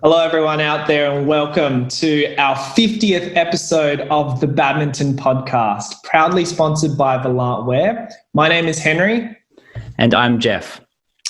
Hello, everyone out there, and welcome to our 50th episode of the Badminton podcast, proudly sponsored by Volant. My name is Henry. And I'm Jeff.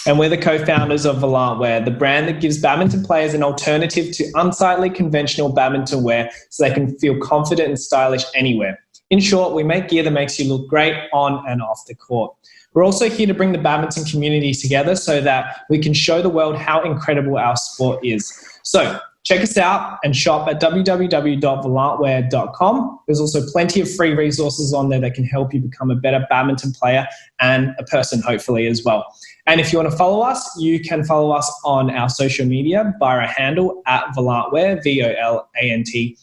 And we're the co-founders of Volant, the brand that gives badminton players an alternative to unsightly conventional badminton wear so they can feel confident and stylish anywhere. In short, we make gear that makes you look great on and off the court. We're also here to bring the badminton community together so that we can show the world how incredible our sport is. So check us out and shop at www.volantwear.com. There's also plenty of free resources on there that can help you become a better badminton player and a person, hopefully, as well. And if you want to follow us, you can follow us on our social media by our handle at Volantwear, VOLANTWEAR.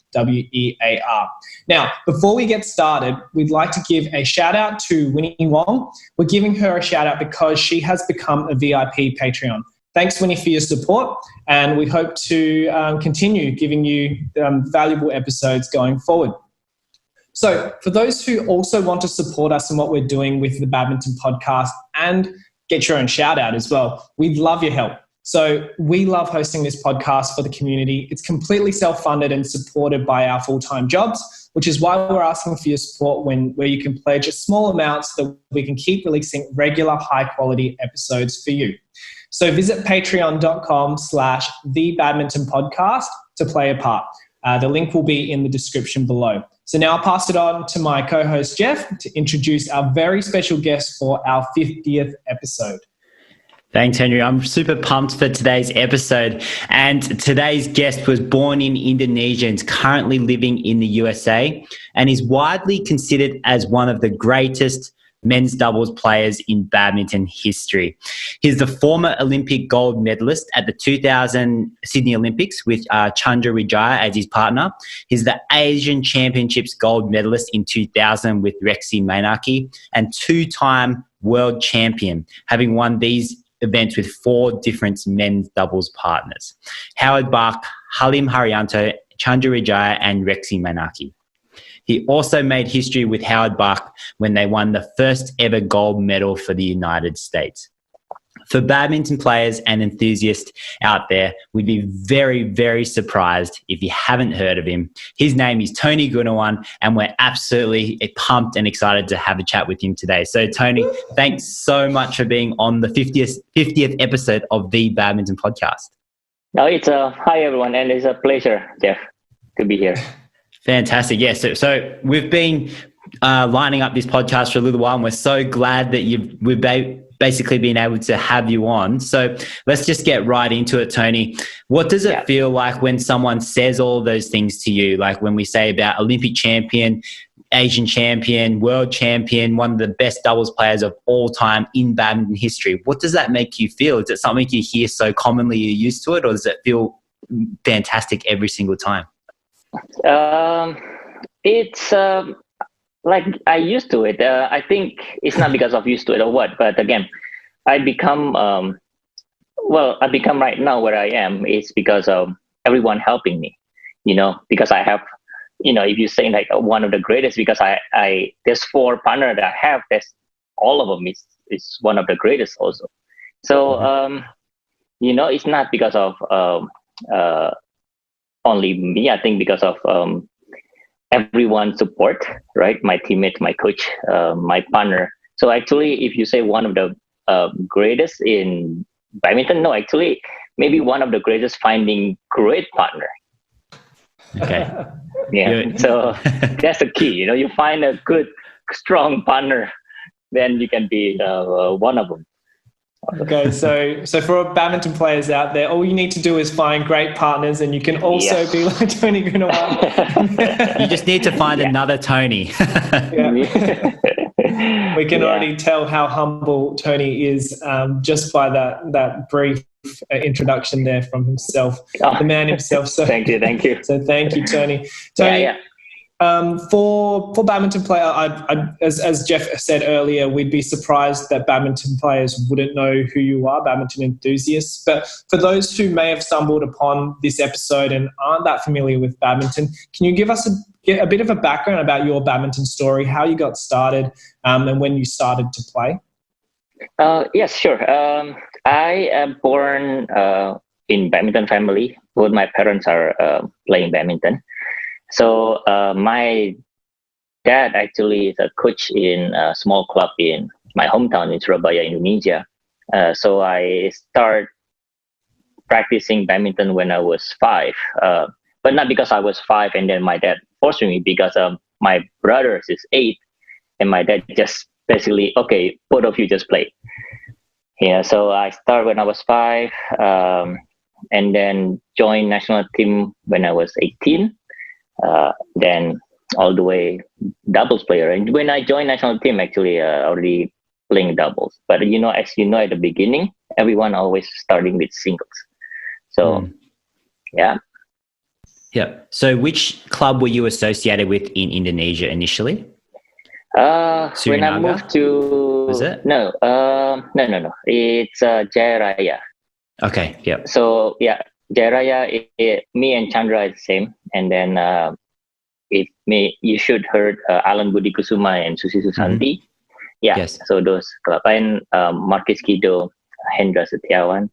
Now, before we get started, we'd like to give a shout out to Winnie Wong. We're giving her a shout out because she has become a VIP Patreon. Thanks, Winnie, for your support, and we hope to continue giving you valuable episodes going forward. So for those who also want to support us in what we're doing with the Badminton podcast and get your own shout out as well, we'd love your help. So we love hosting this podcast for the community. It's completely self-funded and supported by our full-time jobs, which is why we're asking for your support where you can pledge a small amount so that we can keep releasing regular high-quality episodes for you. So visit patreon.com/thebadmintonpodcast to play a part. The link will be in the description below. So now I'll pass it on to my co-host Jeff to introduce our very special guest for our 50th episode. Thanks, Henry. I'm super pumped for today's episode. And today's guest was born in Indonesia and is currently living in the USA and is widely considered as one of the greatest men's doubles players in badminton history. He's the former Olympic gold medalist at the 2000 Sydney Olympics with Chandra Wijaya as his partner. He's the Asian Championships gold medalist in 2000 with Rexy Mainaki and two-time world champion, having won these events with 4 different men's doubles partners: Howard Bach, Halim Haryanto, Chandra Wijaya and Rexy Mainaki. He also made history with Howard Bach when they won the first ever gold medal for the United States. For badminton players and enthusiasts out there, we'd be very, very surprised if you haven't heard of him. His name is Tony Gunawan, and we're absolutely pumped and excited to have a chat with him today. So, Tony, thanks so much for being on the 50th episode of the Badminton Podcast. No, hi everyone, and it's a pleasure, Jeff, to be here. Fantastic. Yes. Yeah, so we've been lining up this podcast for a little while, and we're so glad that we've basically been able to have you on. So let's just get right into it, Tony. What does it feel like when someone says all those things to you? Like when we say about Olympic champion, Asian champion, world champion, one of the best doubles players of all time in badminton history. What does that make you feel? Is it something you hear so commonly you're used to it, or does it feel fantastic every single time? It's like I used to it. I think it's not because of used to it or what, but again, I become right now where I am is because of everyone helping me, because I have, if you say like one of the greatest, because I there's 4 partners that I have, that's all of them is one of the greatest also. So, it's not because of, only me. I think because of everyone's support, right? My teammate, my coach, my partner. So actually, if you say one of the greatest in badminton, no, actually, maybe one of the greatest finding great partner. Okay. Yeah. So that's the key. You find a good, strong partner, then you can be one of them. Okay, so for badminton players out there, all you need to do is find great partners, and you can also be like Tony Gunawan. You just need to find another Tony. We can already tell how humble Tony is just by that brief introduction there from himself, the man himself. So thank you. So thank you, Tony. Tony. For badminton player, as Jeff said earlier, we'd be surprised that badminton players wouldn't know who you are, badminton enthusiasts. But for those who may have stumbled upon this episode and aren't that familiar with badminton, can you give us a bit of a background about your badminton story, how you got started, and when you started to play? Yes, sure. I am born in badminton family. Both my parents are playing badminton. So my dad actually is a coach in a small club in my hometown in Surabaya, Indonesia. So I start practicing badminton when I was 5, but not because I was 5 and then my dad forced me, because my brothers is 8 and my dad just basically, okay, both of you just play. Yeah, so I started when I was 5, and then joined national team when I was 18. Then all the way doubles player. And when I joined national team, actually already playing doubles. But as you know, at the beginning, everyone always starting with singles. So yeah. Yeah. So which club were you associated with in Indonesia initially? When I moved to, was it? No. It's Jaya Raya. Okay. Yep. So yeah, Jaya Raya. Me and Chandra is the same, and then you should heard Alan Budi Kusuma and Susi Susanti. Yeah. Yes. So those club, and Marquis Kido, Hendra Setiawan.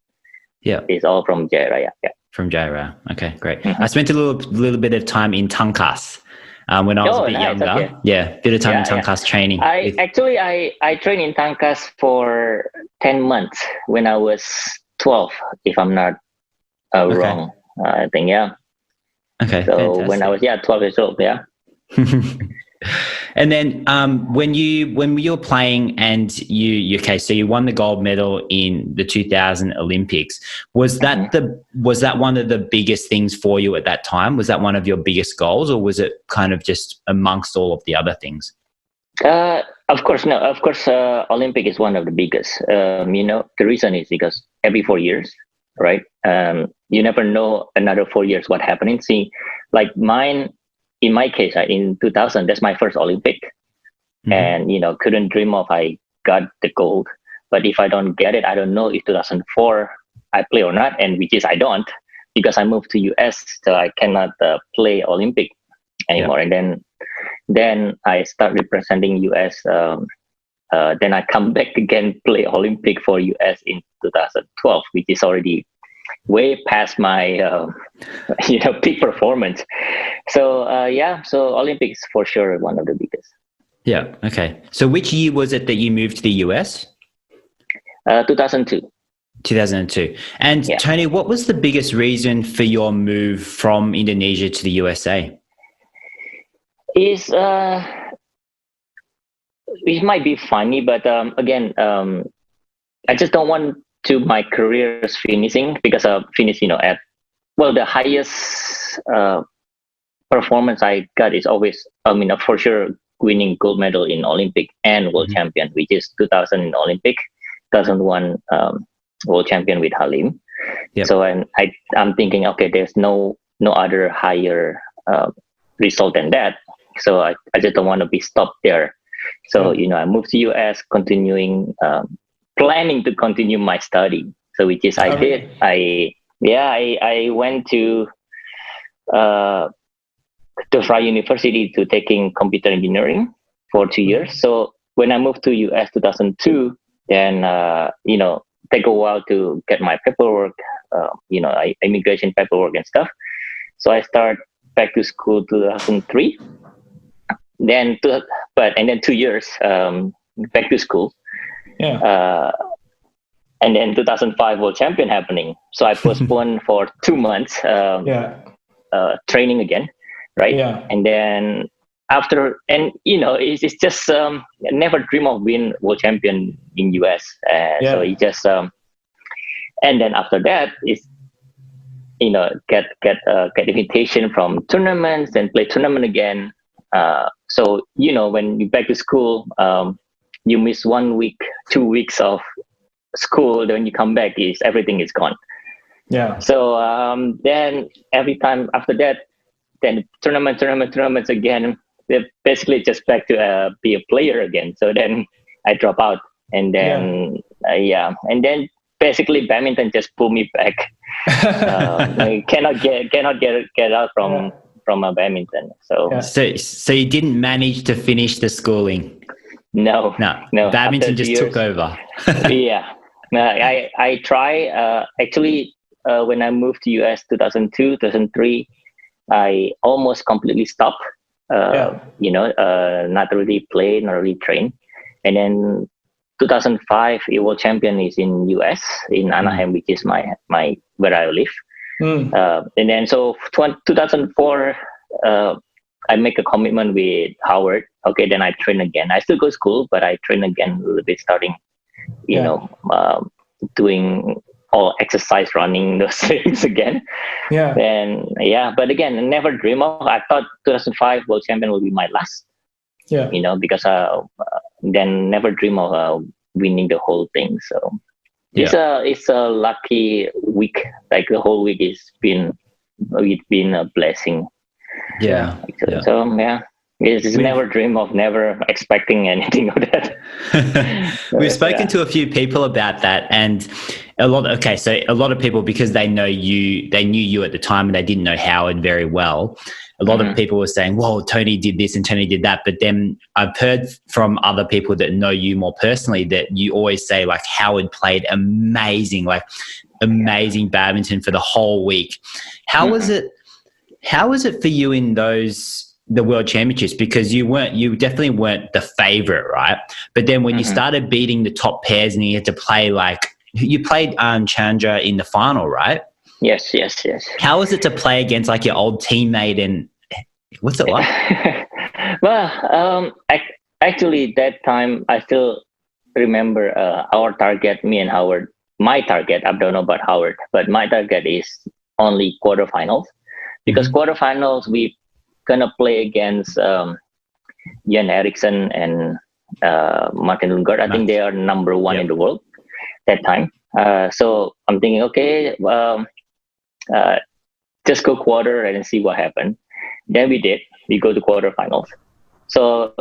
Yeah. It's all from Jaya Raya. Yeah. From Jaya Raya. Okay, great. I spent a little bit of time in Tangkas when I was a bit younger. Okay. Yeah, bit of time in Tangkas training. I trained in Tangkas for 10 months when I was 12, if I'm not wrong. I think, yeah. Okay, so fantastic. When I was 12 years old, yeah. And then when you were playing and so you won the gold medal in the 2000 Olympics. Was that was that one of the biggest things for you at that time? Was that one of your biggest goals, or was it kind of just amongst all of the other things? Of course, no. Of course, Olympic is one of the biggest. The reason is because every 4 years, right? You never know another 4 years what happening. See, like mine. In my case, in 2000, that's my first Olympic, and couldn't dream of I got the gold. But if I don't get it, I don't know if 2004 I play or not, and which is I don't, because I moved to US, so I cannot play Olympic anymore. Yeah. And then I start representing US. Then I come back again, play Olympic for US in 2012, which is already way past my peak performance. So so Olympics for sure one of the biggest. Yeah. Okay. So which year was it that you moved to the US? 2002. 2002. And Tony, what was the biggest reason for your move from Indonesia to the USA? It might be funny, but again, I just don't want to my career's finishing, because I finished, at the highest performance I got is always, for sure, winning gold medal in Olympic and world champion, which is 2000 in Olympic, 2001 world champion with Halim. Yep. So I'm thinking, okay, there's no other higher result than that. So I just don't want to be stopped there. So I moved to US, continuing. Planning to continue my study, so which is I did. I went to Fry University to taking computer engineering for 2 years. So when I moved to US 2002, then take a while to get my paperwork, immigration paperwork and stuff. So I start back to school 2003. Then 2 years back to school. Yeah. And then 2005 world champion happening. So I postponed for 2 months training again, right? Yeah. And then after, and it's just never dream of being world champion in US. So it just and then after that is get invitation from tournaments and play tournament again. So when you back to school, you miss 1 week, 2 weeks of school. Then you come back, everything is gone. Yeah. So then every time after that, then tournaments again. They're basically just back to be a player again. So then I drop out, and then and then basically badminton just pulled me back. I cannot get out from a badminton. So you didn't manage to finish the schooling. No. Badminton just took over. Yeah. I try. Actually, when I moved to US 2002, 2003, I almost completely stopped. Not really play, not really train, and then 2005 World Champion is in US in Anaheim, which is my where I live. And then so 2004, I make a commitment with Howard. Okay, then I train again. I still go to school, but I train again a little bit, starting, doing all exercise, running, those things again. But again, I never dream of. I thought 2005 World Champion will be my last. Because then never dream of winning the whole thing. So it's a lucky week. Like the whole week it's been a blessing. It's never dream of, never expecting anything of that. We've spoken to a few people about that, and a lot of people, because they knew you at the time and they didn't know Howard very well. A lot of people were saying, "Whoa, Tony did this and Tony did that." But then I've heard from other people that know you more personally that you always say, like, Howard played amazing badminton for the whole week. How was it? How was it for you in the World Championships? Because you definitely weren't the favorite, right? But then when you started beating the top pairs and you had to play, you played Chandra in the final, right? Yes. How was it to play against like your old teammate, and what's it like? Well, actually that time I still remember our target, me and Howard. My target, I don't know about Howard, but my target is only quarterfinals, because quarterfinals we gonna play against Jan Eriksson and Martin Lundgaard. I think they are number one in the world that time. So I'm thinking, okay, just go quarter and see what happened. Then we did. We go to quarterfinals. So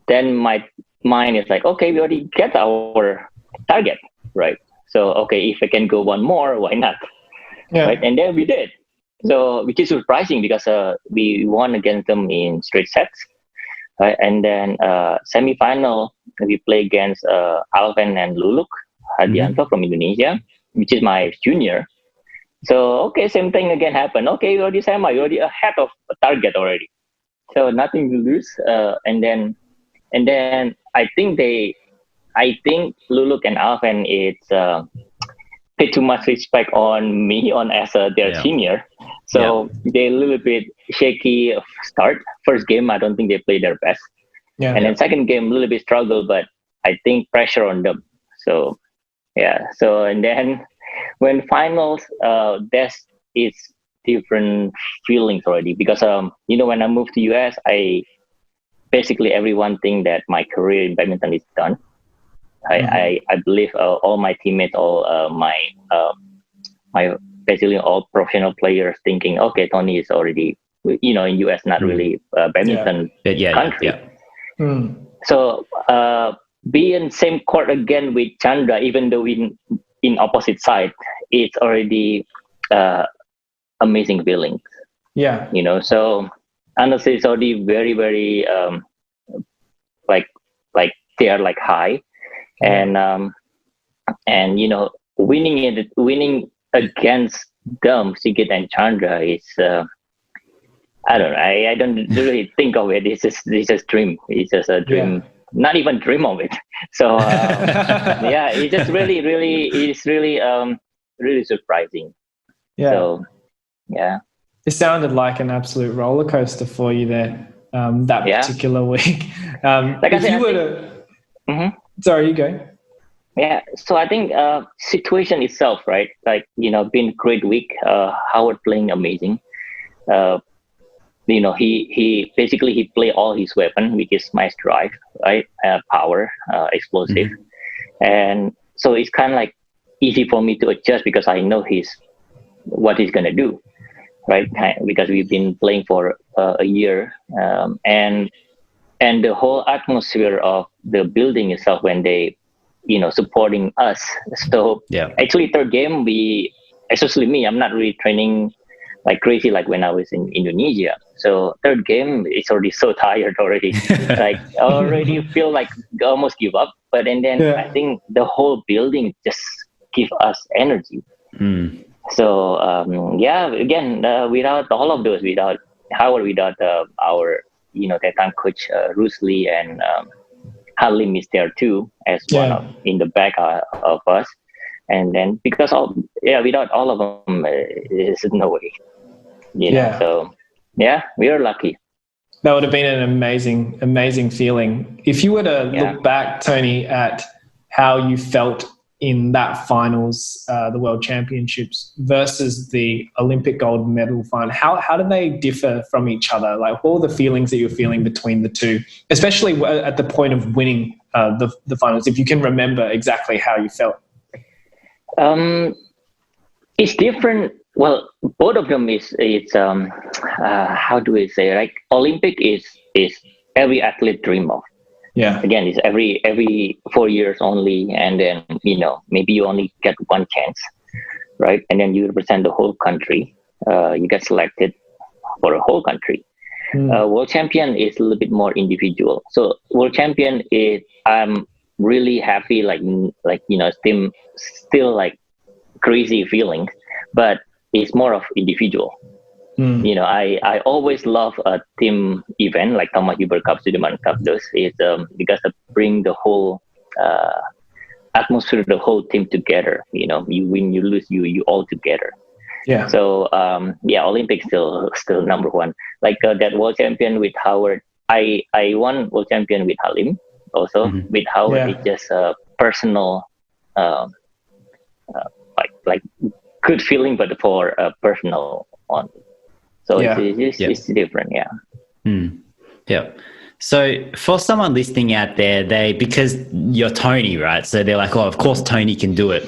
then my mind is like, okay, we already get our target, right? So okay, if I can go one more, why not? Right? And then we did. So which is surprising, because we won against them in straight sets. Right? And then semi-final, we play against Alven and Luluk Hadianto from Indonesia, which is my junior. So, okay, same thing again happened. Okay, we already ahead of a target already. So nothing to lose. And then I think Luluk and Alven, it's pay too much respect on me as their senior. So they a little bit shaky start. First game, I don't think they played their best. And then second game, a little bit struggle, but I think pressure on them. So, So, and then when finals, that's it's different feelings already, because, when I moved to US, basically everyone think that my career in badminton is done. I believe all my teammates, all my basically all professional players thinking, okay, Tony is already, in US, not really badminton country. So be in same court again with Chandra, even though in opposite side, it's already amazing feeling. So honestly, it's already very, very like they are like high. And winning against them, Sigit and Chandra, is I don't know. I don't really think of it. It's just dream. It's just a dream. Not even dream of it. So it's just really, really, it's really really surprising. So it sounded like an absolute roller coaster for you there that particular week. Like I said, Sorry, you go. Yeah, so I think situation itself, right? Like, been great week. Howard playing amazing. He basically play all his weapon, which is my drive, right? Power, explosive, and so it's kind of like easy for me to adjust, because I know what he's gonna do, right? Because we've been playing for a year, and the whole atmosphere of the building itself when they, supporting us. So actually third game, especially me, I'm not really training like crazy like when I was in Indonesia. So third game, it's already so tired already. Like already feel like almost give up. But then I think the whole building just give us energy. So again, without all of those, without Howard, without our that time coach Bruce Lee and Halim is there too as one of in the back of us, and then because without all of them, there's no way, So we are lucky. That would have been an amazing feeling. If you were to look back, Tony, at how you felt in that finals, the World Championships versus the Olympic gold medal final, how do they differ from each other? Like, what were the feelings that you're feeling between the two, especially at the point of winning the finals, if you can remember exactly how you felt? It's different. Well, both of them how do we say, like Olympic is every athlete dream of. Yeah. Again, it's every 4 years only, and then maybe you only get one chance, right? And then you represent the whole country. You get selected for a whole country. World champion is a little bit more individual. So world champion is, I'm really happy, still like crazy feelings, but it's more of individual. I always love a team event like Thomas Uber Cup, Sudirman Cup. Those is because they bring the whole atmosphere, the whole team together. You win, you lose, you all together. Yeah. So Olympics still number one. Like that world champion with Howard, I won world champion with Halim also. With Howard, it's just a personal, like good feeling, but for a personal one. So it's different, Yeah. So for someone listening out there, because you're Tony, right? So they're like, oh, of course Tony can do it.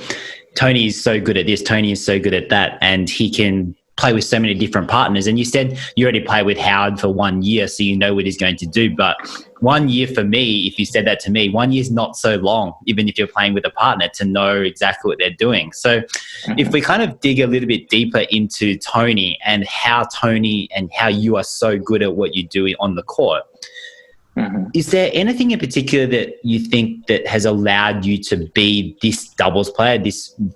Tony is so good at this. Tony is so good at that. And he can play with so many different partners. And you said you already played with Howard for 1 year, so you know what he's going to do. But 1 year for me, if you said that to me, 1 year is not so long, even if you're playing with a partner, to know exactly what they're doing. So if we kind of dig a little bit deeper into Tony and how you are so good at what you do on the court, is there anything in particular that you think that has allowed you to be this doubles player,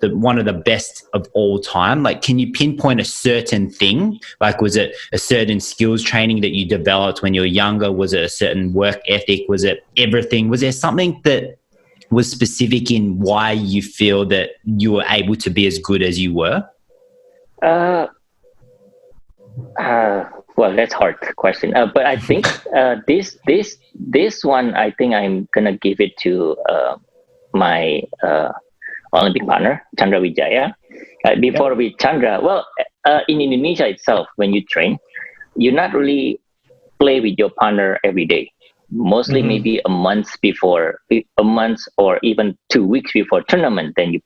one of the best of all time? Like, can you pinpoint a certain thing? Like, was it a certain skills training that you developed when you were younger? Was it a certain work ethic? Was it everything? Was there something that was specific in why you feel that you were able to be as good as you were? Well, that's a hard question. But I think this one, I think I'm gonna give it to my Olympic partner, Chandra Wijaya. Before with Chandra, in Indonesia itself, when you train, you not really play with your partner every day. Mostly maybe a month or even 2 weeks before tournament, then you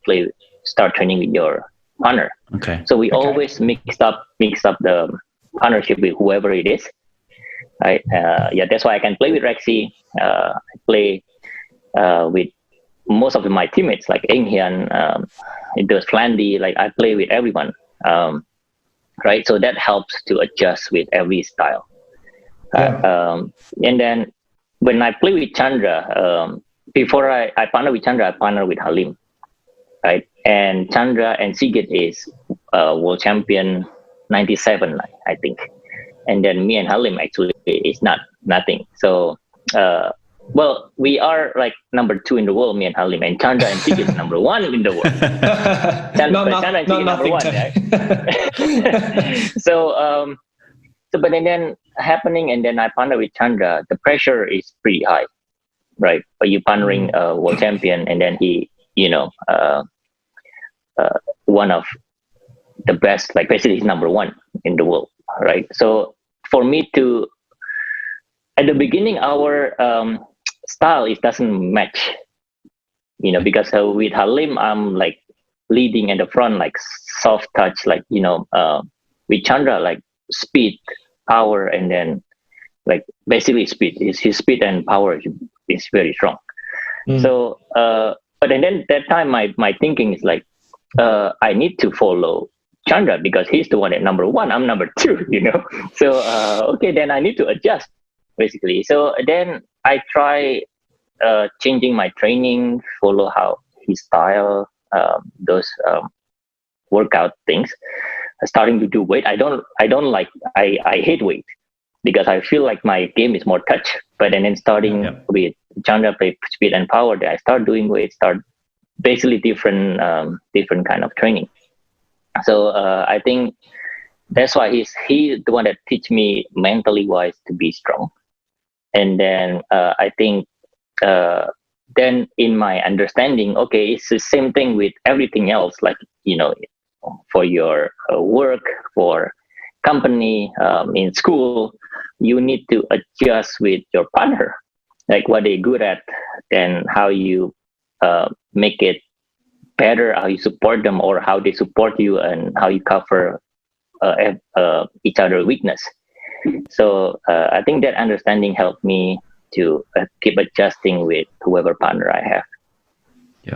start training with your partner. Okay. So we always mix up the partnership with whoever it is. Right? That's why I can play with Rexy. I play with most of my teammates, like Eng Hian, there's Flandy. Like I play with everyone. Right? So that helps to adjust with every style. And then when I play with Chandra, before I partner with Chandra, I partner with Halim. Right? And Chandra and Sigit is world champion 97, I think. And then me and Halim actually is nothing. So, we are like number 2 in the world, me and Halim, and Chandra and Sigit is number 1 in the world. Chandra and Sigit number 1, right? So, but then happening, and then I partner with Chandra, the pressure is pretty high, right? But you partnering a world champion, and then he, one of the best, like basically he's number 1 in the world, right? So for me at the beginning, our style doesn't match, because with Halim, I'm like leading at the front, like soft touch, like, with Chandra, like speed, power, and then like basically speed. His speed and power is very strong. So, but then that time, my thinking is like, I need to follow Chandra because he's the one at number 1. I'm number 2, So, okay, then I need to adjust, basically. So then I try changing my training, follow his style, those workout things, starting to do weight. I hate weight because I feel like my game is more touch. But then starting with genre play, speed and power, I start doing weight, start basically different kind of training. So I think that's why he's the one that teach me mentally wise to be strong. And then I think then in my understanding, okay, it's the same thing with everything else, like, for your work, for company, in school, you need to adjust with your partner, like what they're good at, then how you make it better, how you support them, or how they support you, and how you cover each other's weakness. So I think that understanding helped me to keep adjusting with whoever partner I have.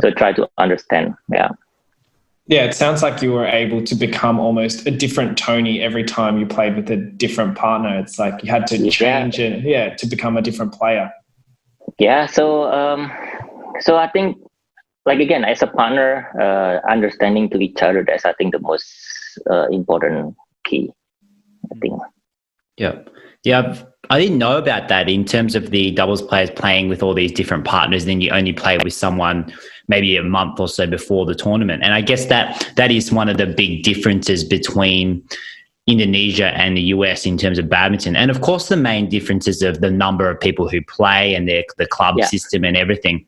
So try to understand. Yeah, it sounds like you were able to become almost a different Tony every time you played with a different partner. It's like you had to change it, to become a different player. Yeah, so I think, like, again, as a partner, understanding to each other, that's, I think, the most important key, I think. Yeah, I didn't know about that in terms of the doubles players playing with all these different partners, then you only play with someone maybe a month or so before the tournament. And I guess that is one of the big differences between Indonesia and the US in terms of badminton. And of course, the main differences of the number of people who play and the club system and everything.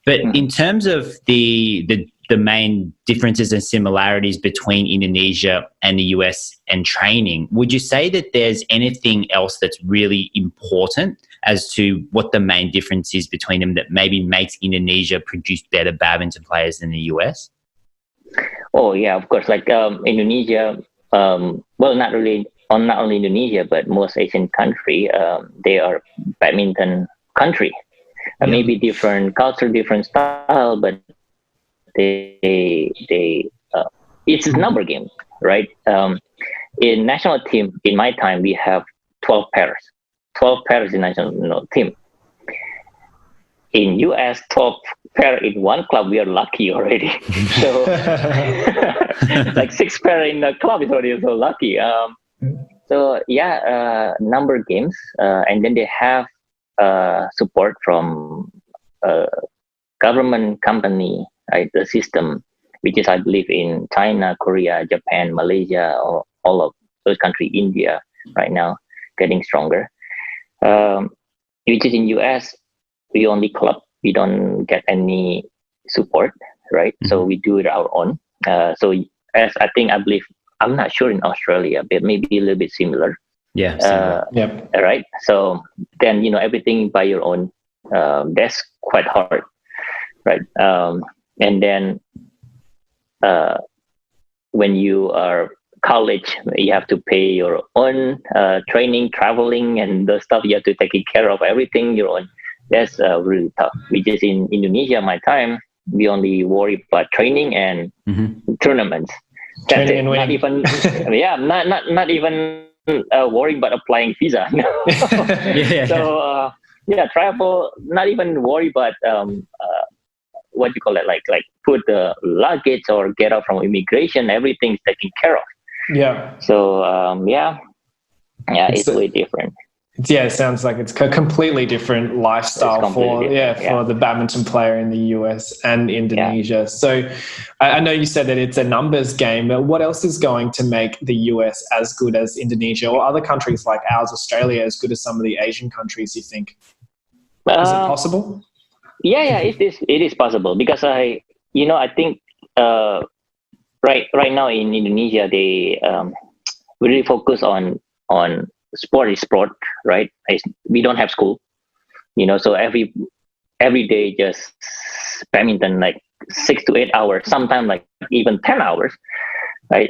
But in terms of the main differences and similarities between Indonesia and the US and training, would you say that there's anything else that's really important as to what the main difference is between them that maybe makes Indonesia produce better badminton players than the US? Oh, yeah, of course. Like Indonesia, not only Indonesia, but most Asian country, they are badminton country. Maybe different culture, different style, but it's a number game, right? In national team, in my time, we have 12 pairs in national team. In US, 12 pair in one club, we are lucky already. So like 6 pair in the club is already so lucky. Number games, and then they have support from government company, right? The system, which is, I believe, in China, Korea, Japan, Malaysia, or all of those countries, India right now, getting stronger. Which is in US, we only club, we don't get any support, right? So we do it our own. So as I believe, I'm not sure in Australia, but maybe a little bit similar. Right. So then, everything by your own, that's quite hard, right? And then when you are college, you have to pay your own training, traveling, and the stuff you have to take care of, everything your own. That's really tough. Which is in Indonesia, my time, we only worry about training and tournaments. That's it. Not even, not even worrying about applying visa. So travel, not even worry about what you call it, like put the luggage or get out from immigration. Everything's taken care of. Yeah. So it's way different. It sounds like it's a completely different lifestyle for the badminton player in the US and Indonesia. So I know you said that it's a numbers game, but what else is going to make the US as good as Indonesia, or other countries like ours, Australia, as good as some of the Asian countries, you think? Is it possible? It is possible, because I think right now in Indonesia, they really focus on sport, right? We don't have school, so every day just badminton, like 6 to 8 hours, sometimes like even 10 hours, right?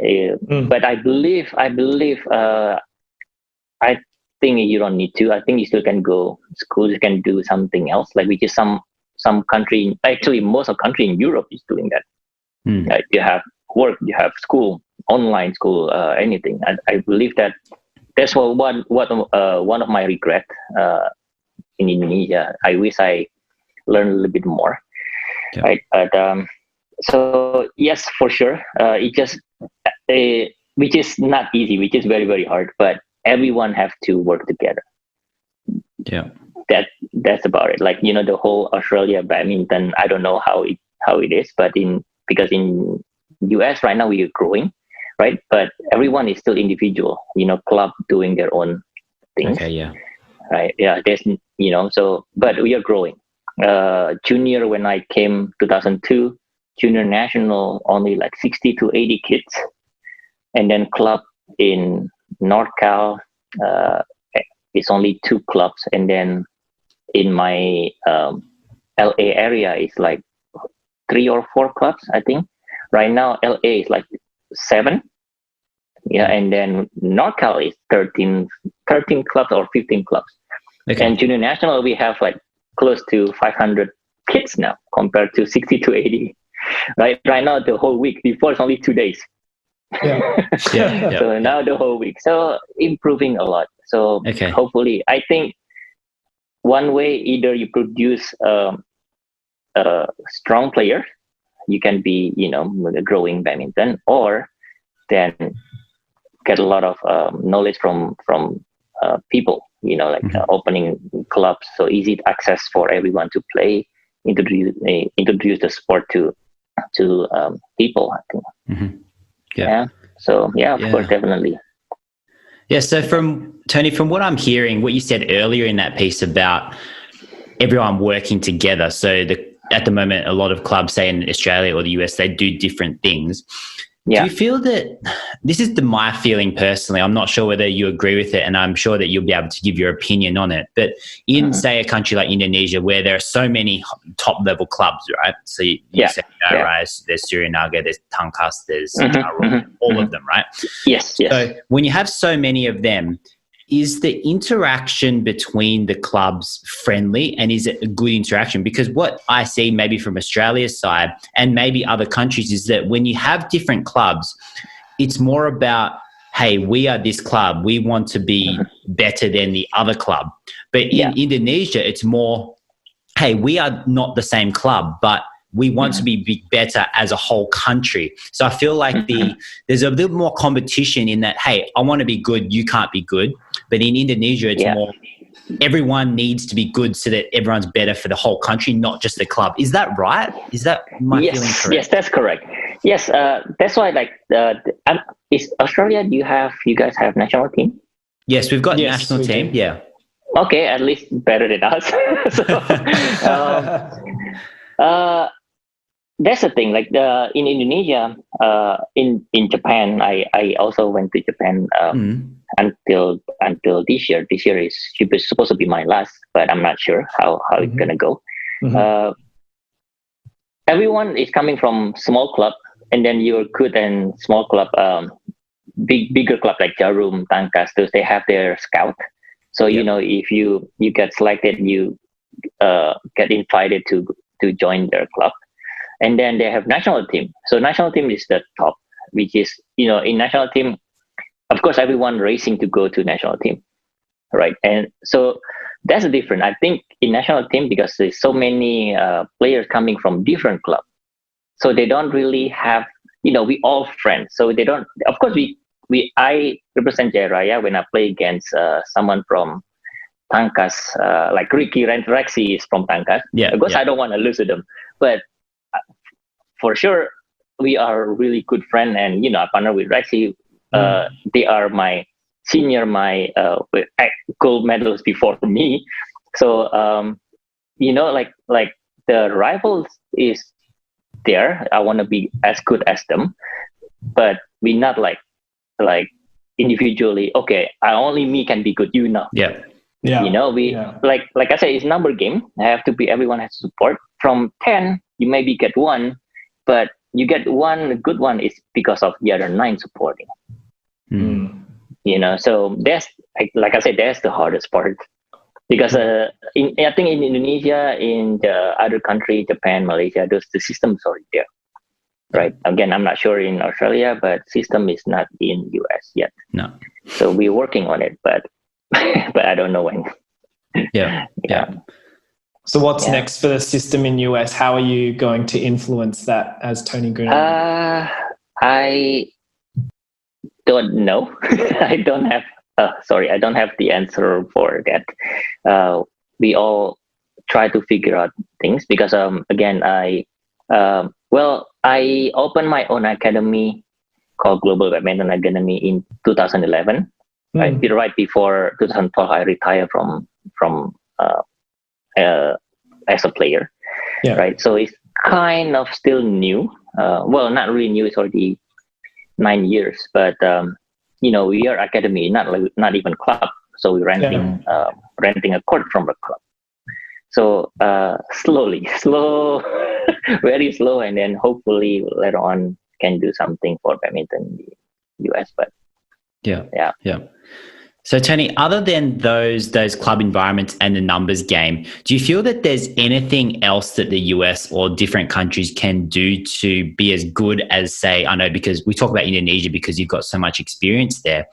But I believe I think you don't need to. I think you still can go school, you can do something else, like which is some country, actually most of country in Europe is doing that. Right? You have work, you have school, online school, anything. I believe that's one of my regret in Indonesia. I wish I learned a little bit more, right? But so yes, for sure. Which is not easy, which is very, very hard, but everyone have to work together. Yeah. That's about it. Like, the whole Australia badminton, I don't know how it is, but because in US right now we are growing, right? But everyone is still individual, club doing their own things. Okay, yeah. Right. Yeah. There's, so, but we are growing. Junior, when I came 2002, junior national, only like 60 to 80 kids. And then club in NorCal, it's only 2 clubs. And then in my LA area, it's like 3 or 4 clubs, I think. Right now, LA is like 7. Yeah. And then NorCal is 13 clubs or 15 clubs. Okay. And junior national, we have like close to 500 kids now compared to 60 to 80. Right now, the whole week. Before, it's only 2 days. Yeah. Yeah. So now the whole week. So improving a lot. So hopefully, I think one way, either you produce strong players, you can be, growing badminton, or then get a lot of knowledge from people, like opening clubs, so easy access for everyone to play, introduce the sport to people, I think. Mm-hmm. Yeah. So of course, definitely. Yeah. So Tony, from what I'm hearing, what you said earlier in that piece about everyone working together. So at the moment, a lot of clubs, say in Australia or the US, they do different things. Yeah. Do you feel that this is my feeling personally? I'm not sure whether you agree with it, and I'm sure that you'll be able to give your opinion on it. But in, say, a country like Indonesia, where there are so many top-level clubs, right? So you say Rise, there's Surinaga, there's Tangkas, there's all of them, right? Yes. So when you have so many of them, is the interaction between the clubs friendly, and is it a good interaction? Because what I see maybe from Australia's side and maybe other countries is that when you have different clubs, it's more about, hey, we are this club, we want to be better than the other club. But in Indonesia, it's more, hey, we are not the same club, but we want to be better as a whole country. So I feel like there's a little more competition in that, hey, I want to be good, you can't be good. But in Indonesia, it's more, everyone needs to be good so that everyone's better for the whole country, not just the club. Is that right? Is that my feeling correct? Yes, that's correct. Yes, that's why, like, is Australia, you guys have national team? Yes, we've got national team, yeah. Okay, at least better than us. That's the thing. Like in Indonesia, in Japan, I also went to Japan until this year. This year is supposed to be my last, but I'm not sure how it's gonna go. Everyone is coming from small club, and then you're good in small club, bigger club like Jarum, Tangkas. Those, they have their scout. So if you get selected, you get invited to join their club. And then they have national team. So national team is the top, which is, in national team, of course, everyone racing to go to national team, right? And so that's the difference. I think in national team, because there's so many players coming from different clubs, so they don't really have, we all friends. So they don't, of course, I represent Jaya Raya when I play against someone from Tangkas, like Ricky Rexy is from Tangkas. Yeah, of course, I don't want to lose to them, but for sure, we are really good friends, and I partner with Rexy. They are my senior, my gold medalists before me. So like the rivals is there. I want to be as good as them, but we not like individually. Okay, only me can be good. Yeah. Like I said, it's number game. Everyone has support. From 10, you maybe get 1. But you get one good one is because of the other 9 supporting. So that's, like I said, that's the hardest part. Because I think in Indonesia, in the other country, Japan, Malaysia, the system is already there. Right. Again, I'm not sure in Australia, but system is not in US yet. No. So we're working on it, but I don't know when. Yeah. So what's next for the system in US? How are you going to influence that as Tony Gunawan? I don't know. I don't have. I don't have the answer for that. We all try to figure out things because again, I opened my own academy called Global Badminton Academy in 2011. Right before 2012, I retired from as a player. Yeah. Right. So it's kind of still new. Not really new. It's already 9 years, but we are academy, not even club. So we're renting a court from a club. So slow, very slow, and then hopefully later on can do something for badminton in the US. But yeah. So Tony, other than those club environments and the numbers game, do you feel that there's anything else that the US or different countries can do to be as good as, say, I know because we talk about Indonesia because you've got so much experience there.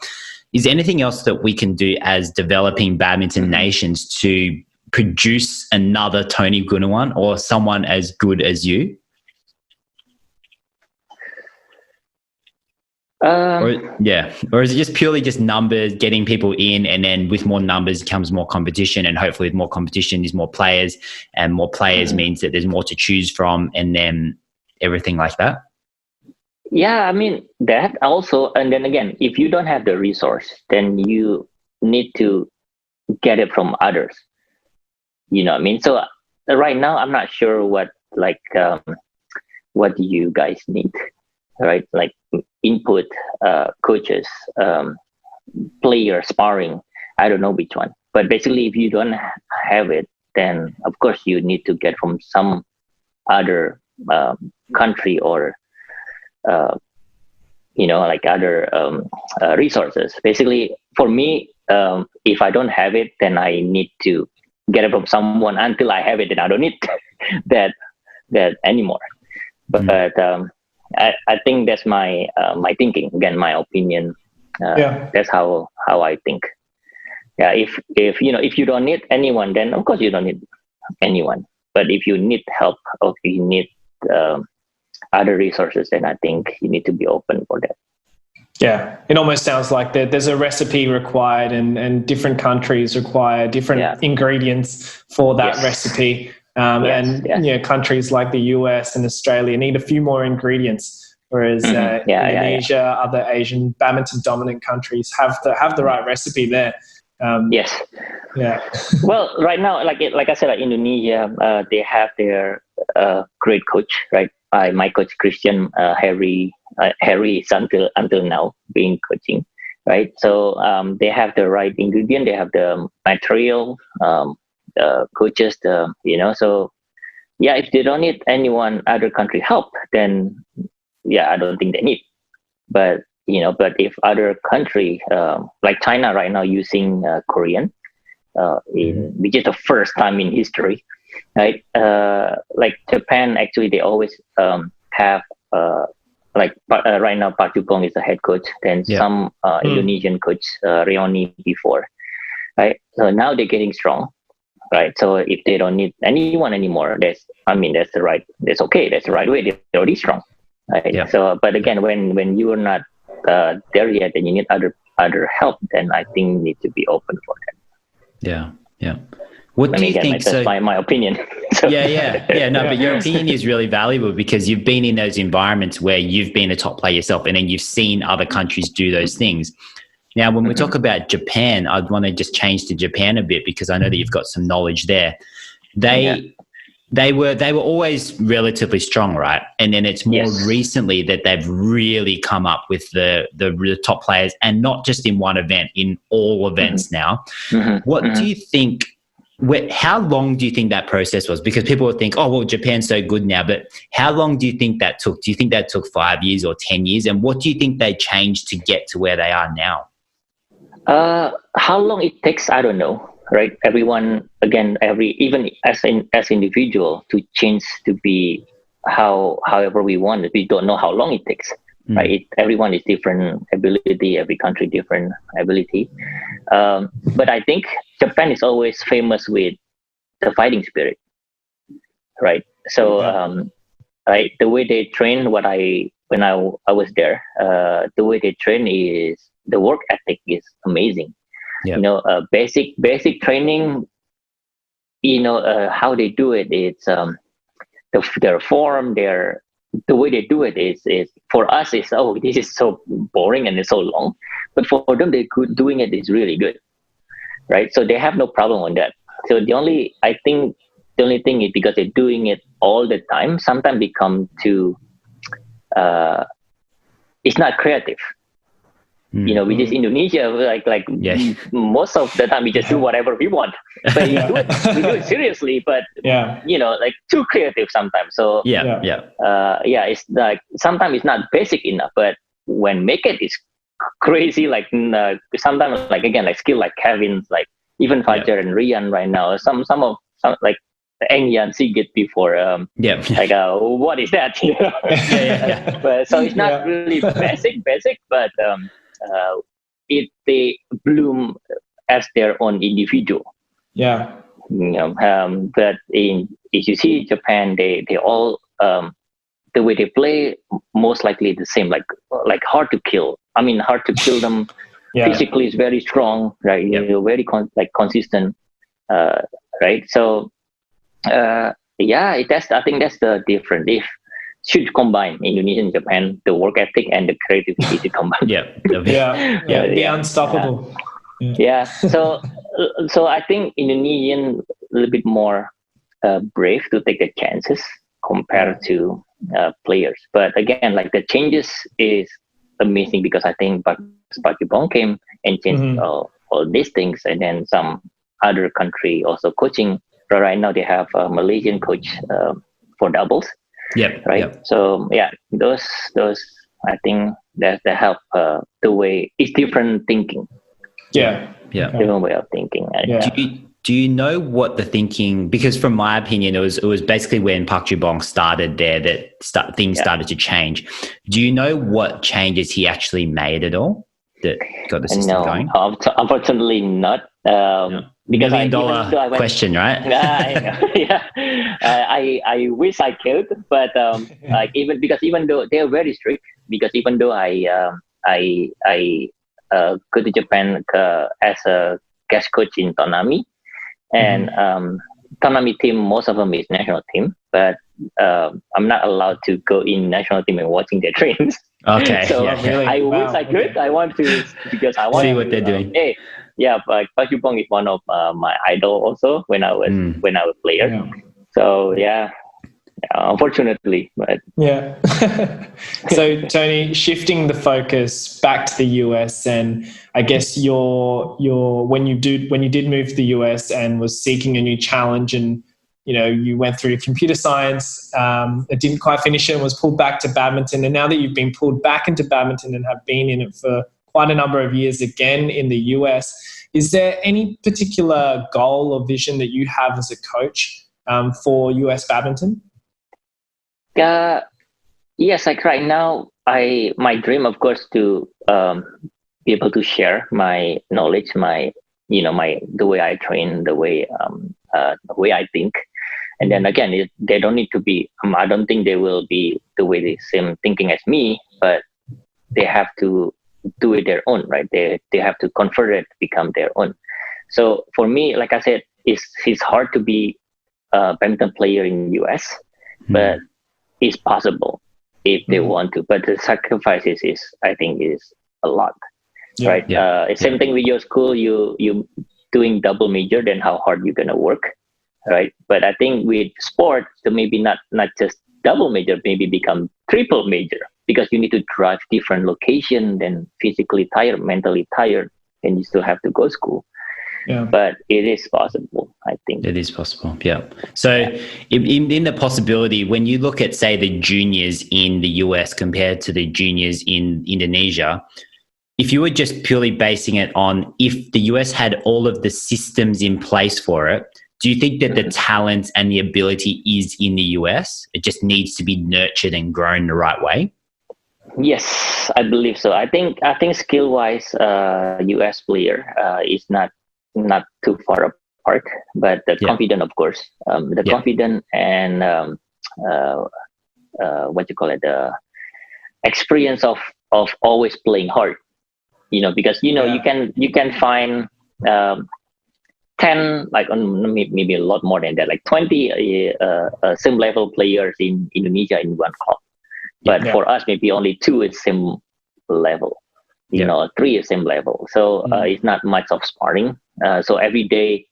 Is there anything else that we can do as developing badminton nations to produce another Tony Gunawan or someone as good as you? Or is it just purely just numbers, getting people in, and then with more numbers comes more competition, and hopefully with more competition there's more players, and more players means that there's more to choose from, and then everything like that? Yeah, I mean that also, and then again, if you don't have the resource, then you need to get it from others. You know what I mean? So right now, I'm not sure what you guys need, right? Like input, coaches, player sparring. I don't know which one, but basically, if you don't have it, then of course you need to get from some other country or other resources. Basically, for me, if I don't have it, then I need to get it from someone until I have it, and I don't need that anymore. But I think that's my thinking. Again, my opinion. That's how I think. Yeah, if you don't need anyone, then of course you don't need anyone. But if you need help or if you need other resources, then I think you need to be open for that. Yeah, it almost sounds like there's a recipe required, and different countries require different ingredients for that recipe. Countries like the US and Australia need a few more ingredients, whereas Indonesia, other Asian badminton dominant countries have the right recipe there. Yes. Yeah. Well, right now, like I said, Indonesia, they have their great coach, right? My coach Christian Harry is until now being coaching, right? So they have the right ingredient, they have the material, coaches, So if they don't need anyone other country help, then I don't think they need. But if other country like China right now using Korean, which is the first time in history, right? Like Japan, actually, they always have right now Park Ju-pong is the head coach, then some Indonesian coach Rioni before, right? So now they're getting strong, right? So if they don't need anyone anymore, that's the right way. They're already strong, right? Yeah. So, but again, when you are not there yet, and you need other help, then I think you need to be open for that. Yeah. What do you think? That's my opinion. So. But your opinion is really valuable because you've been in those environments where you've been a top player yourself, and then you've seen other countries do those things. Now, when we talk about Japan, I'd want to just change to Japan a bit because I know that you've got some knowledge there. They were always relatively strong, right? And then it's more recently that they've really come up with the top players, and not just in one event, in all events now. What do you think? How long do you think that process was? Because people would think, oh, well, Japan's so good now, but how long do you think that took? Do you think that took 5 years or 10 years? And what do you think they changed to get to where they are now? How long it takes, I don't know. Right, everyone again, even as individual to change to be however we want it. We don't know how long it takes. Right, everyone is different ability, every country different ability. But I think Japan is always famous with the fighting spirit. right? So right, the way they train, when I was there, the way they train is the work ethic is amazing. Yeah. Basic training. How they do it. It's their form, the way they do it is for us is, oh, this is so boring and it's so long, but for them doing it is really good, right? So they have no problem on that. So I think the only thing is because they're doing it all the time, sometimes they come to it's not creative. We just Indonesia, most of the time we just do whatever we want, but we do it seriously, but like too creative sometimes. So it's like sometimes it's not basic enough, but when make it is crazy, like sometimes like again like skill like Kevin's, like even Fajar and Rian right now, some like Eng and Sigit before what is that? But so it's not really basic, but they bloom as their own individual. But if you see Japan, they all the way they play most likely the same, like hard to kill. I mean, hard to kill them. Physically is very strong, right? Very consistent, right? So I think that's the difference. If should combine Indonesia and Japan, the work ethic and the creativity to combine. Be unstoppable. So I think Indonesian a little bit more brave to take the chances compared to players. But again, like the changes is amazing because I think Pak Jubong came and changed all these things, and then some other country also coaching. Right now they have a Malaysian coach for doubles. So those I think that help the way it's different thinking. Different way of thinking. Do you know what the thinking? Because from my opinion, it was basically when Park Ju-bong started there that things started to change. Do you know what changes he actually made at all that got the system going? Unfortunately not. Because $1 million question, right? I wish I could, but even though they're very strict, because even though I go to Japan as a guest coach in Tonami, and Tonami team, most of them is national team, but I'm not allowed to go in national team and watching their trains. Okay. So I wish I could. I want to, because I want see to what they're doing. But Park Ju-bong is one of my idol also when I was player. So unfortunately, but So Tony, shifting the focus back to the US, and I guess your when you did move to the US and was seeking a new challenge, and you went through computer science, it didn't quite finish it and was pulled back to badminton, and now that you've been pulled back into badminton and have been in it for quite a number of years again in the US, is there any particular goal or vision that you have as a coach for US badminton? Yes, like right now, my dream, of course, to be able to share my knowledge, the way I train, the way I think, and then again, they don't need to be. I don't think they will be the way the same thinking as me, but they have to do it their own, right? They have to convert it, become their own. So for me, like I said, it's hard to be a badminton player in the US, but it's possible if they want to. But the sacrifices I think is a lot, right? Same thing with your school. You doing double major, then how hard you're gonna work, right? But I think with sport, so maybe not just double major, maybe become triple major, because you need to drive different location, then physically tired, mentally tired, and you still have to go to school. But it is possible, I think. It is possible, So in the possibility, when you look at, say, the juniors in the US compared to the juniors in Indonesia, if you were just purely basing it on if the US had all of the systems in place for it, do you think that the talent and the ability is in the US? It just needs to be nurtured and grown the right way? Yes, I believe so. I think skill-wise, US player is not too far part, but the confident, of course, confident and what you call it, the experience of always playing hard. Because you can find 10, like maybe a lot more than that, like 20 sim level players in Indonesia in one club. But for us, maybe only 2 is sim level. 3 is sim level. So it's not much of sparring. So every day,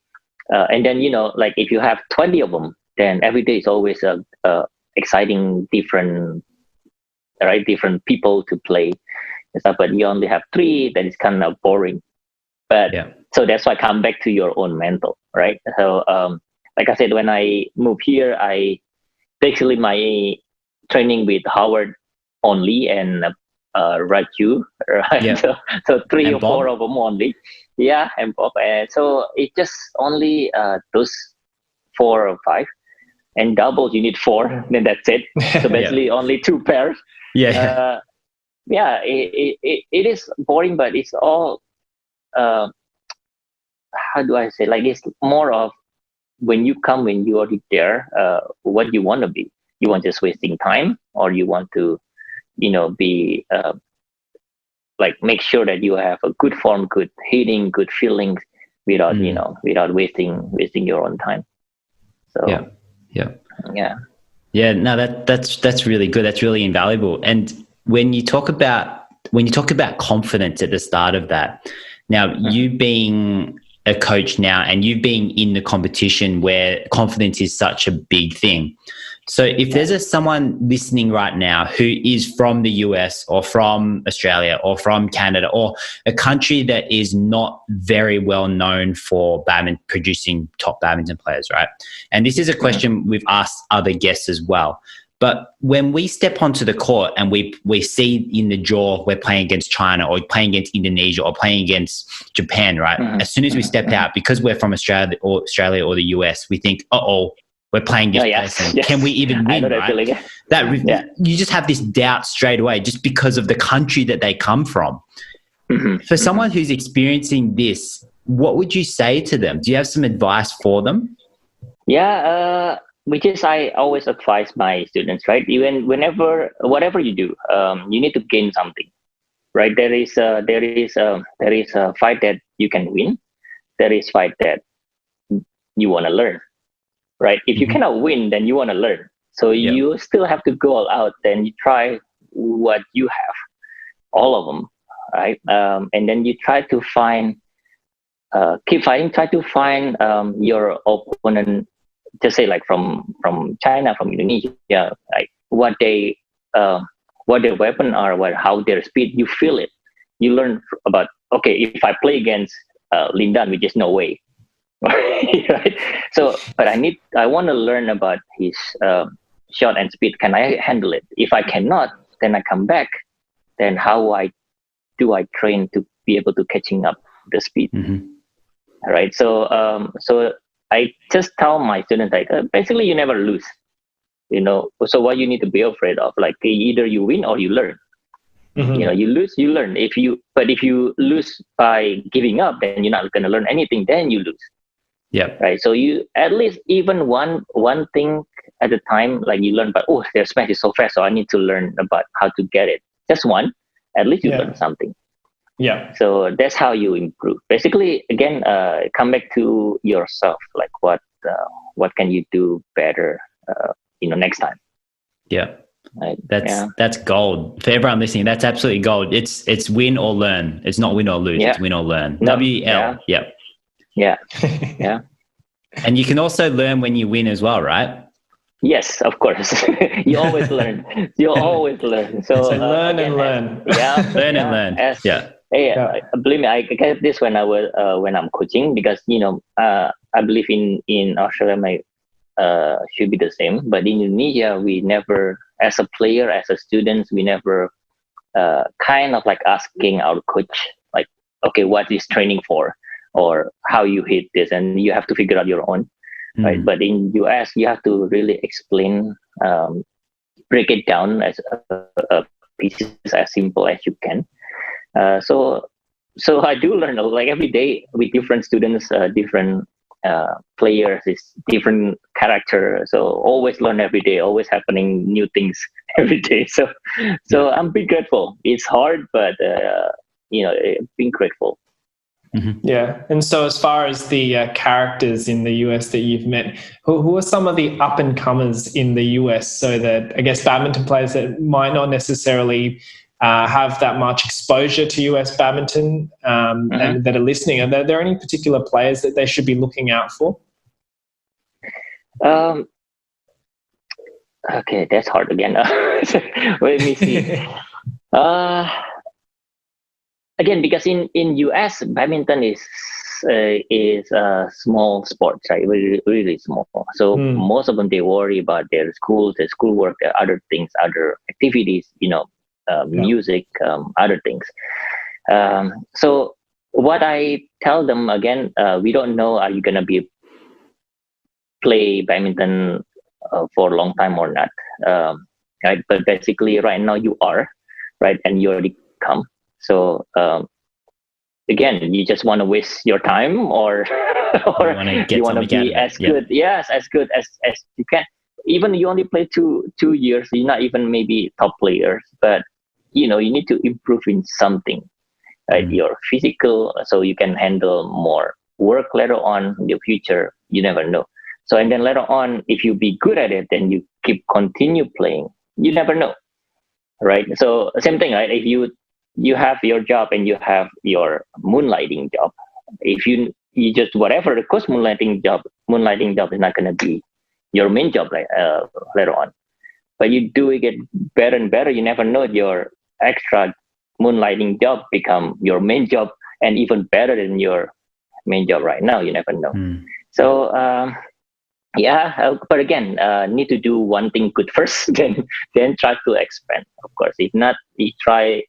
and then like if you have 20 of them, then every day is always exciting, different people to play and stuff. But you only have 3, then it's kind of boring. But so that's why I come back to your own mental, right? So like I said, when I moved here, I basically my training with Howard only and Raju, right? Yeah. So 3 and or Bob? 4 of them only. Yeah, and Bob. So it's just only those 4 or 5. And doubles, you need 4, then that's it. So basically only 2 pairs. It is boring, but it's all how do I say, like it's more of when you are there, what you want to be. You want just wasting time, or you want to be like make sure that you have a good form, good hitting, good feelings without without wasting your own time. So no, that's really good. That's really invaluable. And when you talk about confidence at the start of that, now you being a coach now, and you've been in the competition where confidence is such a big thing. So if there's someone listening right now who is from the US or from Australia or from Canada or a country that is not very well known for producing top badminton players, right? And this is a question we've asked other guests as well. But when we step onto the court and we see in the draw we're playing against China or playing against Indonesia or playing against Japan, right? As soon as we step out, because we're from Australia or the US, we think, we're playing this person. Yes. Can we even win, right? You just have this doubt straight away just because of the country that they come from. For someone who's experiencing this, what would you say to them? Do you have some advice for them? Which is I always advise my students, right? Even whatever you do, you need to gain something, right? There is a fight that you can win. There is fight that you want to learn, right? If you cannot win, then you want to learn. So you still have to go all out. Then you try what you have, all of them, right? And then you try to find, keep fighting. Try to find your opponent. Just say like from China, from Indonesia, like what their weapon are, how their speed. You feel it. You learn about, okay, if I play against Lindan, which is no way, right? So, but I want to learn about his shot and speed. Can I handle it? If I cannot, then I come back. Then how do I train to be able to catching up the speed? Right. So I just tell my students, like, basically you never lose, so what you need to be afraid of, like either you win or you learn. You lose, you learn. If you lose by giving up, then you're not going to learn anything, then you lose. Right. So you at least even one thing at a time, like you learn about, their smash is so fast, so I need to learn about how to get it. Just one, at least you learn something. So that's how you improve. Basically, again, come back to yourself. Like what can you do better? Next time. Right? That's gold for everyone listening. That's absolutely gold. It's win or learn. It's not win or lose. It's win or learn. WL. Yeah. And you can also learn when you win as well, right? Yes, of course. You always learn. So learn and learn. Learn and learn. Believe me, I get this when I'm coaching, because I believe in Australia should be the same, but in Indonesia we never, as a player, as a student, we never kind of like asking our coach, like, okay, what is training for, or how you hit this, and you have to figure out your own. Right, but in US you have to really explain, break it down as pieces as simple as you can. So I do learn, like every day with different students, different players is different character. So always learn every day, always happening new things every day. So I'm pretty grateful. It's hard, but being grateful. Mm-hmm. Yeah. And so as far as the characters in the US that you've met, who are some of the up and comers in the US, so that I guess badminton players that might not necessarily have that much exposure to US badminton and that are listening, are there any particular players that they should be looking out for? Okay, that's hard again. Let me see. Again, because in US badminton is a small sport, right? Really, really small. So most of them, they worry about their schools, their schoolwork, their other things, other activities, music, other things. So what I tell them again, we don't know, are you gonna play badminton for a long time or not, right? But basically, right now you are, right, and you already come. So again, you just want to waste your time, or you want to be as good, as good as you can. Even you only play two years, you're not even maybe top players, but you need to improve in something, right? Your physical, so you can handle more work later on in the future. You never know. So and then later on, if you be good at it, then you continue playing. You never know, right? So same thing, right? If you have your job and you have your moonlighting job. If you just whatever, of course, moonlighting job is not going to be your main job later on. But you doing it better and better. You never know, your extra moonlighting job become your main job and even better than your main job right now. You never know. So but again, need to do one thing good first, then try to expand. Of course, if not, you try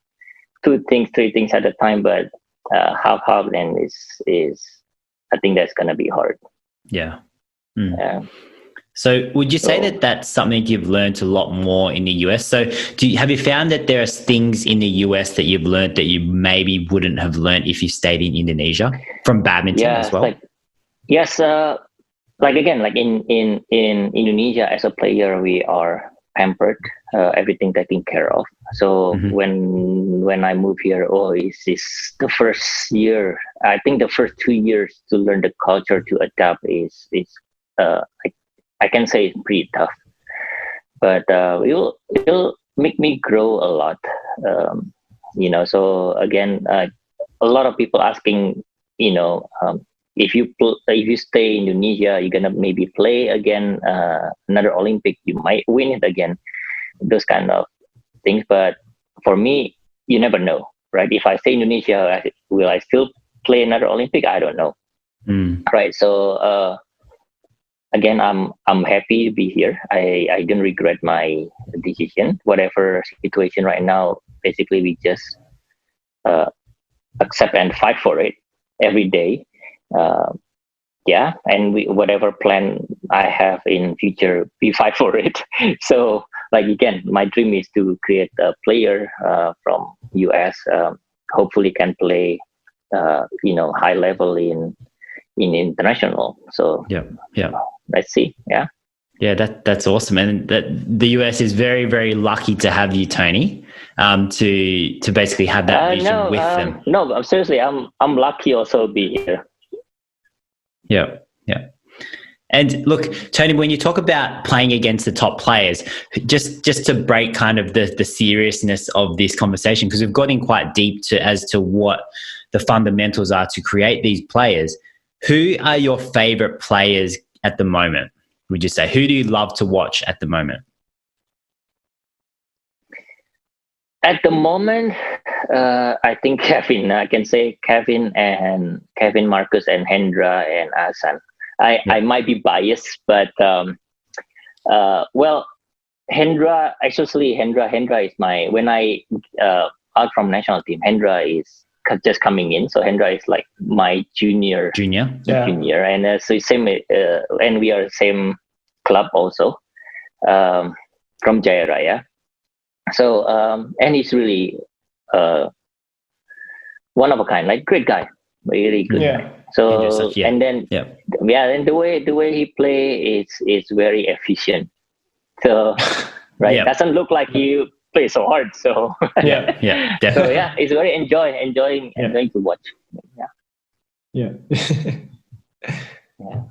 2 things, 3 things at a time, but half then is I think that's gonna be hard. Yeah. So would you say that that's something you've learned a lot more in the US? So have you found that there are things in the US that you've learned that you maybe wouldn't have learned if you stayed in Indonesia from badminton as well? Like in Indonesia, as a player, we are pampered, everything taken care of. So when I moved here, it's the first year. I think the first 2 years to learn the culture, to adapt is I can say it's pretty tough, but it'll make me grow a lot. So again, a lot of people asking, if you stay in Indonesia, you're gonna maybe play again another Olympic. You might win it again. Those kind of things. But for me, you never know, right? If I stay in Indonesia, will I still play another Olympic? I don't know, right? So again, I'm happy to be here. I don't regret my decision. Whatever situation right now, basically we just accept and fight for it every day. And whatever plan I have in future, we fight for it. So like again, my dream is to create a player from US, hopefully can play high level in international. So let's see. That's awesome, and the US is very, very lucky to have you, Tony, to basically have that vision with them. No, seriously, I'm lucky also to be here. Yeah. And look, Tony, when you talk about playing against the top players, just to break kind of the seriousness of this conversation, because we've gotten quite deep as to what the fundamentals are to create these players. Who are your favorite players at the moment, would you say? Who do you love to watch at the moment? At the moment, I think Kevin. I can say Kevin, Marcus, and Hendra, and Asan. I might be biased, but Hendra, especially Hendra is my, when I out from national team, Hendra is just coming in. So Hendra is like my junior, and so same, and we are same club also, from Jaya Raya. So and he's really one of a kind, like great guy, really good guy. So and then yeah, and the way he play is very efficient. So right, Yeah. doesn't look like he play so hard. So Yeah. Yeah, so definitely. yeah, it's very enjoying to watch. Yeah. Yeah. Yeah.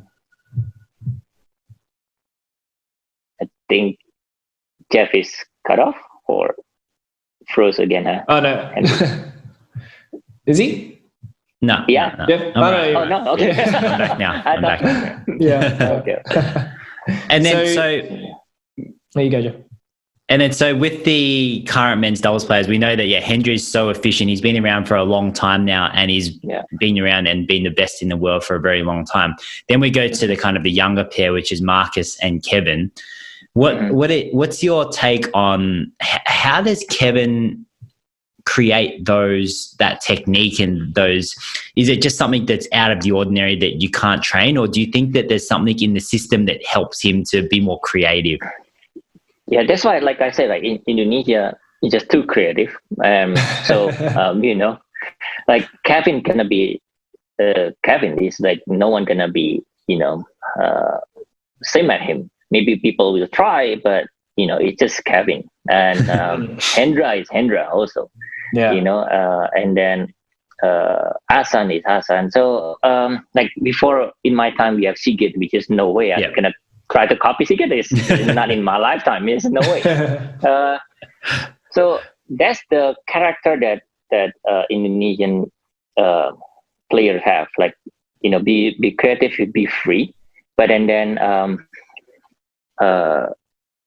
I think Jeff is cut off or froze again. Huh? Oh no. Is he? No. Yeah. No. Jeff? I'm Oh, right. no, Oh no. Okay. I'm back now. I I'm back now. Yeah. Okay. And then There you go, Jeff. And then so with the current men's doubles players, we know that, Hendry is so efficient. He's been around for a long time now, and he's been around and been the best in the world for a very long time. Then we go to the kind of the younger pair, which is Marcus and Kevin. What's your take on how does Kevin create that technique and those? Is it just something that's out of the ordinary that you can't train, or do you think that there's something in the system that helps him to be more creative? Yeah, that's why, like I said, like in Indonesia, it's just too creative. So like Kevin gonna be Kevin is like no one gonna be same at him. Maybe people will try, but it's just Kevin. And Hendra is Hendra also. Yeah. And then Hasan is Hasan. So like before in my time we have Sigit, which is no way I'm gonna try to copy Sigit. It's not in my lifetime. It's no way. So that's the character that Indonesian players have. Like be creative, be free. But then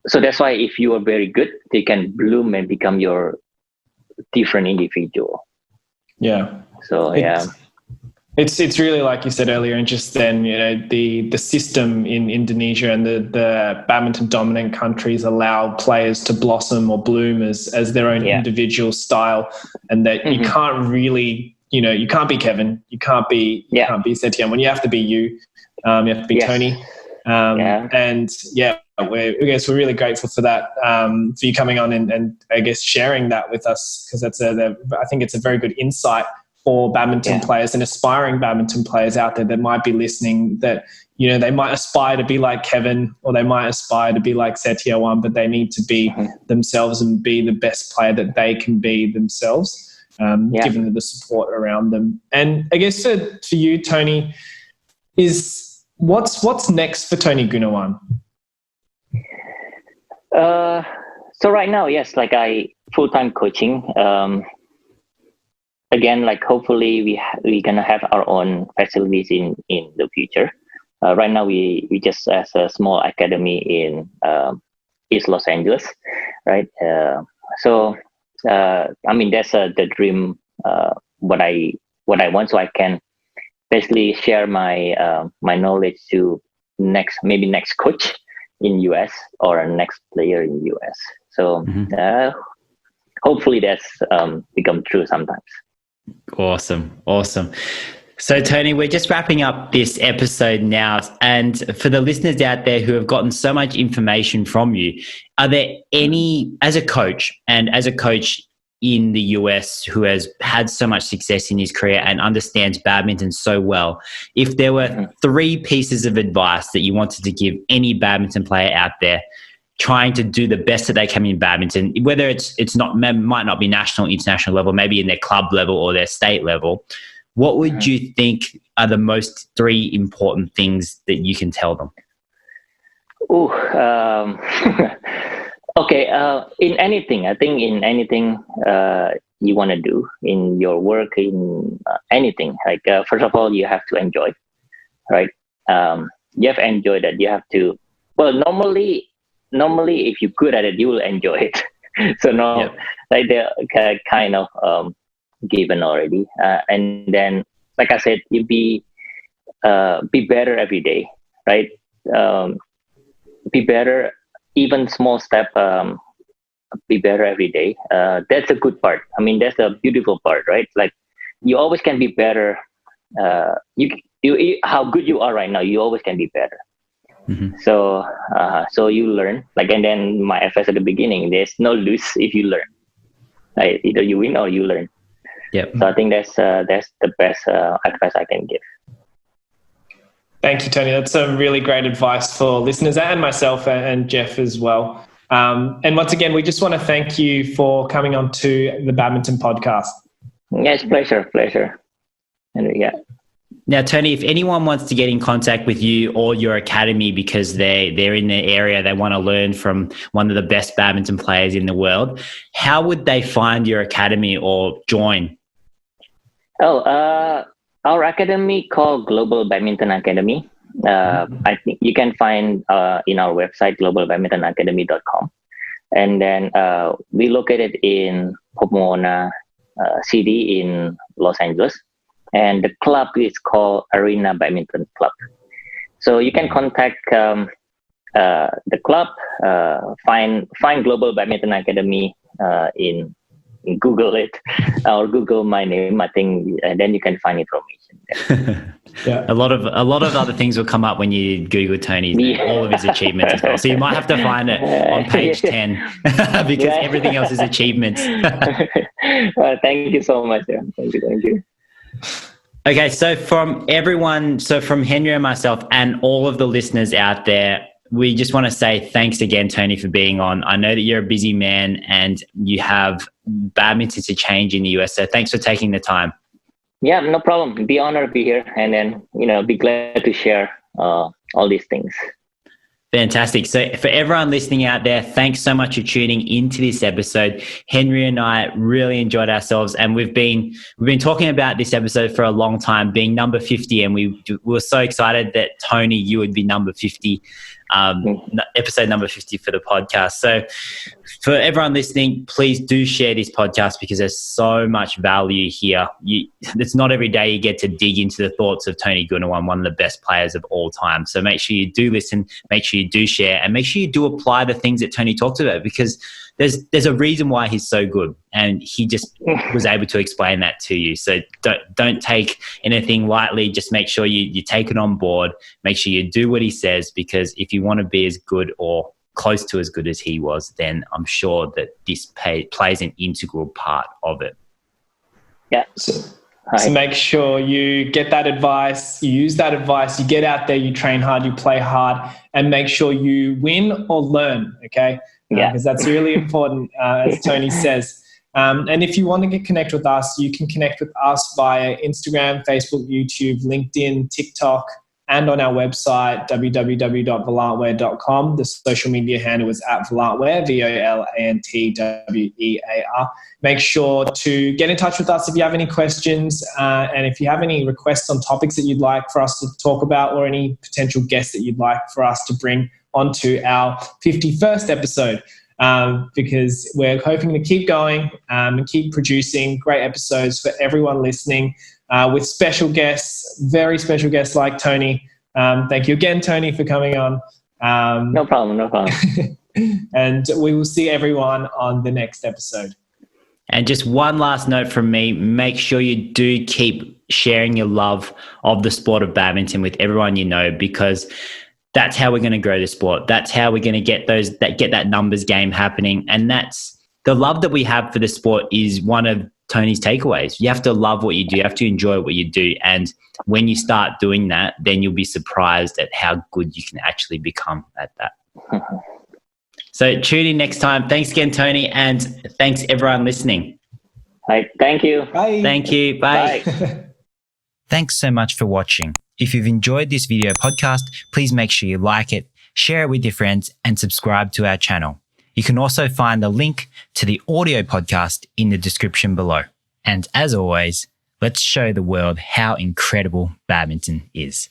so that's why if you are very good, they can bloom and become your different individual. Yeah. So It's really, like you said earlier, and just then, the system in Indonesia and the badminton dominant countries allow players to blossom or bloom as their own individual style, and that you can't really, you can't be Kevin, you can't be Setian. When you have to be you have to be Tony. And I guess we're really grateful for that, for you coming on and I guess sharing that with us, because I think it's a very good insight for badminton players and aspiring badminton players out there that might be listening, that they might aspire to be like Kevin, or they might aspire to be like Setiawan, but they need to be themselves and be the best player that they can be themselves, given the support around them. And I guess for you, Tony, is what's next for Tony Gunawan? So right now, yes, like I full-time coaching. Again, like hopefully we gonna have our own facilities in the future. Right now we just as a small academy in East Los Angeles, right? So I mean that's the dream. What I want, so I can basically share my my knowledge to next coach in US or next player in US. So hopefully that's become true sometimes. Awesome. So Tony, we're just wrapping up this episode now, and for the listeners out there who have gotten so much information from you, are there any, as a coach in the US who has had so much success in his career and understands badminton so well, if there were 3 pieces of advice that you wanted to give any badminton player out there trying to do the best that they can in badminton, whether might not be national, international level, maybe in their club level or their state level, what would you think are the most 3 important things that you can tell them? Okay. In anything, I think in anything you want to do in your work, in anything, like first of all, you have to enjoy, right? You have to enjoy that. You have to. Well, normally, if you're good at it, you will enjoy it. So like they're kind of given already. And then, like I said, you be better every day, right? Be better. Even small step, be better every day. That's a good part. I mean, that's a beautiful part, right? Like you always can be better. You how good you are right now, you always can be better. So you learn, like, and then my advice at the beginning, there's no lose if you learn. Right? Either you win or you learn. So I think that's the best advice I can give. Thank you, Tony. That's some really great advice for listeners and myself and Jeff as well. And once again, we just want to thank you for coming on to the Badminton podcast. Yes, pleasure. And yeah. Now, Tony, if anyone wants to get in contact with you or your academy because they're in the area, they want to learn from one of the best badminton players in the world, how would they find your academy or join? Our academy called Global Badminton Academy. I think you can find in our website, globalbadmintonacademy.com. And then we located in Pomona City in Los Angeles. And the club is called Arena Badminton Club. So you can contact the club, find Global Badminton Academy in Google it or Google my name. I think then you can find information. Yeah, a lot of other things will come up when you Google Tony's name, all of his achievements as well. So you might have to find it on page 10 because everything else is achievements. Thank you so much. Thank you. Okay, so from Henry and myself and all of the listeners out there, we just want to say thanks again, Tony, for being on. I know that you're a busy man and you have badminton to change in the US. So thanks for taking the time. Yeah, no problem. Be honored to be here and then, be glad to share all these things. Fantastic. So for everyone listening out there, thanks so much for tuning into this episode. Henry and I really enjoyed ourselves, and we've been talking about this episode for a long time, being number 50, and we were so excited that Tony, you would be number 50, episode number 50 for the podcast. So for everyone listening, please do share this podcast because there's so much value here. It's not every day you get to dig into the thoughts of Tony Gunawan, one of the best players of all time. So make sure you do listen, make sure you do share, and make sure you do apply the things that Tony talked about because there's a reason why he's so good, and he just was able to explain that to you. So don't take anything lightly. Just make sure you take it on board. Make sure you do what he says, because if you want to be as good or close to as good as he was, then I'm sure that this plays an integral part of it. Yeah. So make sure you get that advice, you use that advice, you get out there, you train hard, you play hard, and make sure you win or learn, okay? Yeah. Because that's really important, as Tony says. And if you want to get connected with us, you can connect with us via Instagram, Facebook, YouTube, LinkedIn, TikTok, and on our website, www.volantwear.com. The social media handle is @volantwear, VOLANTWEAR. Make sure to get in touch with us if you have any questions, and if you have any requests on topics that you'd like for us to talk about, or any potential guests that you'd like for us to bring onto our 51st episode, because we're hoping to keep going and keep producing great episodes for everyone listening, with special guests, very special guests like Tony. Thank you again, Tony, for coming on. No problem. And we will see everyone on the next episode. And just one last note from me, make sure you do keep sharing your love of the sport of badminton with everyone you know, because that's how we're going to grow the sport. That's how we're going to get that numbers game happening. And that's the love that we have for the sport is one of Tony's takeaways. You have to love what you do. You have to enjoy what you do. And when you start doing that, then you'll be surprised at how good you can actually become at that. So tune in next time. Thanks again, Tony. And thanks everyone listening. Right. Thank you. Bye. Thank you. Bye. Thanks so much for watching. If you've enjoyed this video podcast, please make sure you like it, share it with your friends, and subscribe to our channel. You can also find the link to the audio podcast in the description below. And as always, let's show the world how incredible badminton is.